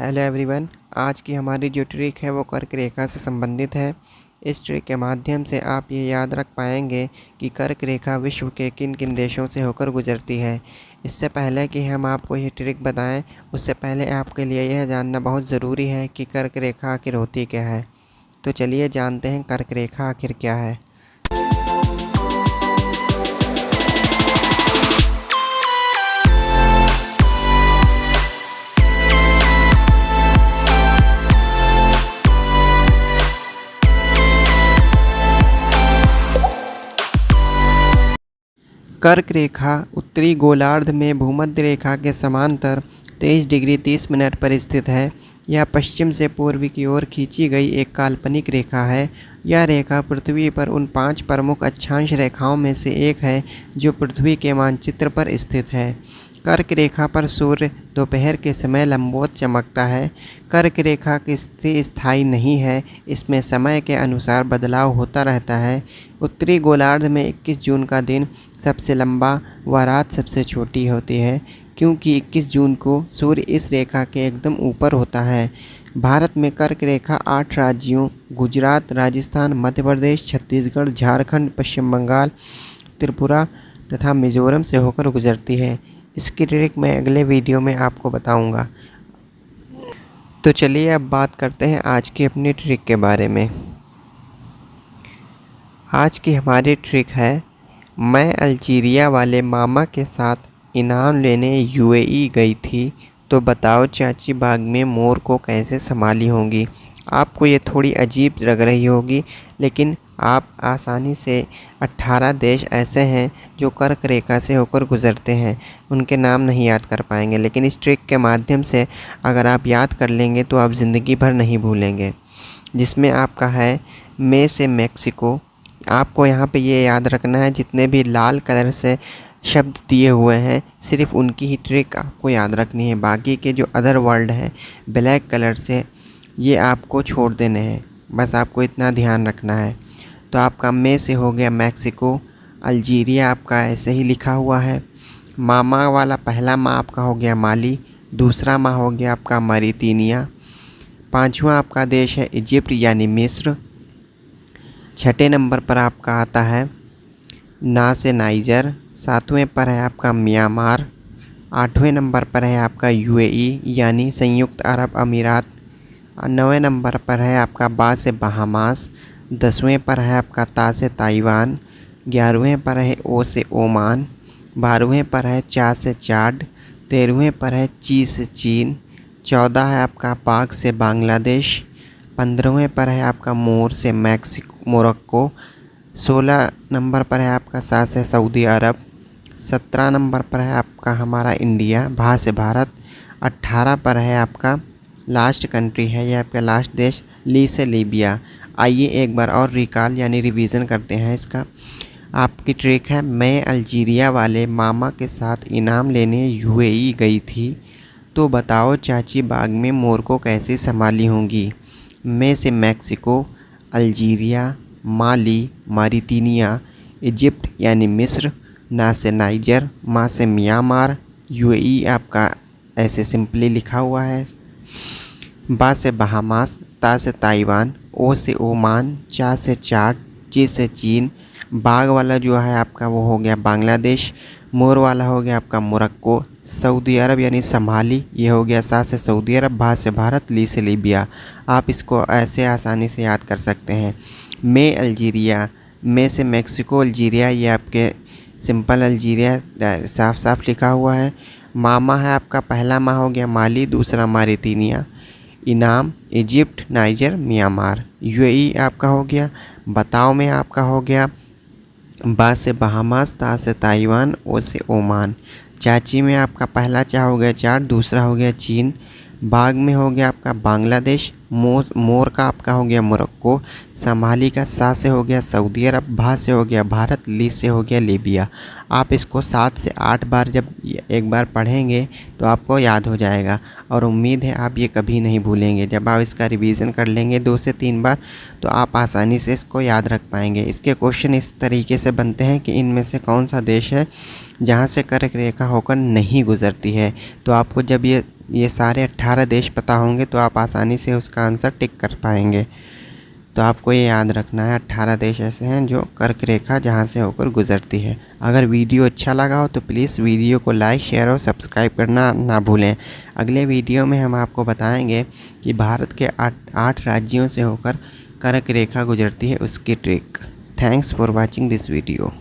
Hello everyone. आज की हमारी जो ट्रिक है वो कर्क रेखा से संबंधित है। इस ट्रिक के माध्यम से आप ये याद रख पाएंगे कि कर्क रेखा विश्व के किन किन देशों से होकर गुजरती है। इससे पहले कि हम आपको ये ट्रिक बताएं, उससे पहले आपके लिए यह जानना बहुत ज़रूरी है कि कर्क रेखा आखिर होती क्या है। तो चलिए जानते हैं कर्क रेखा आखिर क्या है। कर्क रेखा उत्तरी गोलार्ध में भूमध्य रेखा के समांतर 23 डिग्री 30 मिनट पर स्थित है। यह पश्चिम से पूर्व की ओर खींची गई एक काल्पनिक रेखा है। यह रेखा पृथ्वी पर उन 5 प्रमुख अक्षांश रेखाओं में से एक है जो पृथ्वी के मानचित्र पर स्थित है। कर्क रेखा पर सूर्य दोपहर के समय लंबवत चमकता है। कर्क रेखा की स्थिति स्थायी नहीं है, इसमें समय के अनुसार बदलाव होता रहता है। उत्तरी गोलार्ध में 21 जून का दिन सबसे लंबा व रात सबसे छोटी होती है, क्योंकि 21 जून को सूर्य इस रेखा के एकदम ऊपर होता है। भारत में कर्क रेखा 8 राज्यों गुजरात, राजस्थान, मध्य प्रदेश, छत्तीसगढ़, झारखंड, पश्चिम बंगाल, त्रिपुरा तथा मिजोरम से होकर गुजरती है। इसकी ट्रिक मैं अगले वीडियो में आपको बताऊंगा। तो चलिए अब बात करते हैं आज की अपनी ट्रिक के बारे में। आज की हमारी ट्रिक है, मैं अल्जीरिया वाले मामा के साथ इनाम लेने यूएई गई थी, तो बताओ चाची बाग में मोर को कैसे संभाली होंगी। आपको ये थोड़ी अजीब लग रही होगी, लेकिन आप आसानी से 18 देश ऐसे हैं जो कर्क रेखा से होकर गुजरते हैं, उनके नाम नहीं याद कर पाएंगे, लेकिन इस ट्रिक के माध्यम से अगर आप याद कर लेंगे तो आप ज़िंदगी भर नहीं भूलेंगे। जिसमें आपका है मे से मैक्सिको। आपको यहाँ पे ये याद रखना है, जितने भी लाल कलर से शब्द दिए हुए हैं सिर्फ उनकी ही ट्रिक आपको याद रखनी है। बाकी के जो अदर वर्ड हैं ब्लैक कलर से, ये आपको छोड़ देने हैं। बस आपको इतना ध्यान रखना है। तो आपका मे से हो गया मैक्सिको, अल्जीरिया आपका ऐसे ही लिखा हुआ है। मामा वाला पहला माँ आपका हो गया माली, दूसरा माँ हो गया आपका मरीतिनिया, पाँचवा आपका देश है इजिप्ट यानी मिस्र, छठे नंबर पर आपका आता है ना से नाइजर, सातवें पर है आपका म्यांमार, आठवें नंबर पर है आपका यूएई यानी संयुक्त अरब अमीरात, नौवें नंबर पर है आपका बा से बहामास, 10वें पर है आपका ता से ताइवान, 11वें पर है ओ से ओमान, 12वें पर है चा से चाड, 13वें पर है ची से चीन, 14 है आपका पाक से बांग्लादेश, 15वें पर है आपका मोर से मोरक्को, 16 नंबर पर है आपका सा से सऊदी अरब, 17 नंबर पर है आपका हमारा इंडिया, भा से भारत, 18 पर है आपका लास्ट कंट्री है, ये आपका लास्ट देश ली से लीबिया। आइए एक बार और रिकॉल यानी रिवीजन करते हैं इसका। आपकी ट्रिक है, मैं अल्जीरिया वाले मामा के साथ इनाम लेने यूएई गई थी, तो बताओ चाची बाग में मोर को कैसे संभाली होंगी। मैं से मैक्सिको, अल्जीरिया, माली, मारितिनिया, इजिप्ट यानी मिस्र, ना से नाइजर, मा से म्यांमार, यूएई आपका ऐसे सिंपली लिखा हुआ है, बा से बहामास, ता से ताइवान, ओ से ओमान, चा से चाड, ची से चीन, बाग वाला जो है आपका वो हो गया बांग्लादेश, मोर वाला हो गया आपका मोरक्को, सऊदी अरब यानी संभाली, ये हो गया सा से सऊदी अरब, भा से भारत, ली से लीबिया। आप इसको ऐसे आसानी से याद कर सकते हैं। मे अल्जीरिया, मे से मैक्सिको, अल्जीरिया ये आपके सिंपल अल्जीरिया साफ साफ लिखा हुआ है। मामा है आपका पहला माह हो गया माली, दूसरा मारितिनिया, इनाम इजिप्ट, नाइजर, म्यांमार, यूएई आपका हो गया। बताओ में आपका हो गया बा से बहामास, ता से ताइवान, ओ से ओमान, चाची में आपका पहला चा हो गया चार, दूसरा हो गया चीन, बाग में हो गया आपका बांग्लादेश, मोर का आपका हो गया मोरक्को, संभाली का सा से हो गया सऊदी अरब, भा से हो गया भारत, ली से हो गया लीबिया। आप इसको 7 से 8 बार जब एक बार पढ़ेंगे तो आपको याद हो जाएगा, और उम्मीद है आप ये कभी नहीं भूलेंगे। जब आप इसका रिवीजन कर लेंगे 2 से 3 बार तो आप आसानी से इसको याद रख पाएंगे। इसके क्वेश्चन इस तरीके से बनते हैं कि इनमें से कौन सा देश है जहाँ से कर्क रेखा होकर नहीं गुजरती है। तो आपको जब ये ये सारे 18 देश पता होंगे तो आप आसानी से उसका आंसर टिक कर पाएंगे। तो आपको ये याद रखना है, 18 देश ऐसे हैं जो कर्क रेखा जहाँ से होकर गुजरती है। अगर वीडियो अच्छा लगा हो तो प्लीज़ वीडियो को लाइक, शेयर और सब्सक्राइब करना ना भूलें। अगले वीडियो में हम आपको बताएंगे कि भारत के 8 राज्यों से होकर कर्क रेखा गुजरती है, उसकी trick. Thanks for watching this video.